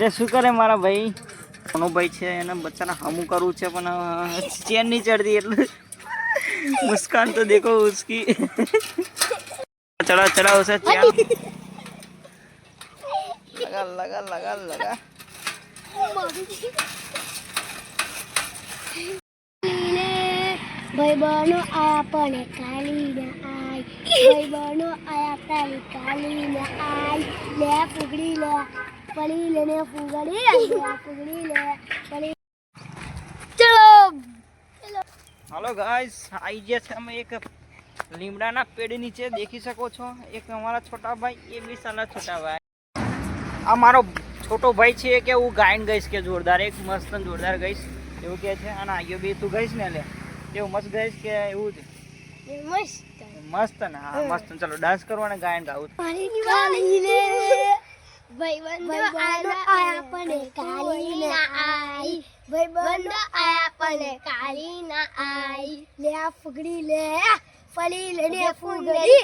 એટલે શું કરે મારા ભાઈ કોનો ભાઈ છે એને બચ્ચાને હમું કરવું છે પણ ચેન નહીં ચડતી એટલે મુસ્કાન તો દેખો ઉસકી ચढ़ा चढ़ा उसे चैन लगा लगा लगा लगा भाई बहनो आया पण काली न आई भाई बहनो आया ताली काली न आई ले फुगड़ी ले पड़ी लेने फुगड़ी ले फुगड़ी ले पड़ी चलो हेलो गाइस आई ગયા છે અમે એક લીમડાના પેડ નીચે દેખી શકો છો એક અમારા છોટા ભાઈ એ બી સાલા છોટા ભાઈ આ મારો છોટો ભાઈ છે કે હું ગાયન ગઈશ કે જોરદાર એક મસ્ત જોરદાર ગઈશ એવું કે છે અને આયો બી તું ગઈશ ને લે કેવું મસ્ત ગઈશ કે એવું मस्त મસ્ત ને હા મસ્ત ચલો ડાન્સ કરો અને ગાયન ગાવું काली ले भाई बंदो आया पण काली न आई भाई बंदो आया पण काली न आई ले फुगड़ी ले पड़ी लेने फुगड़ी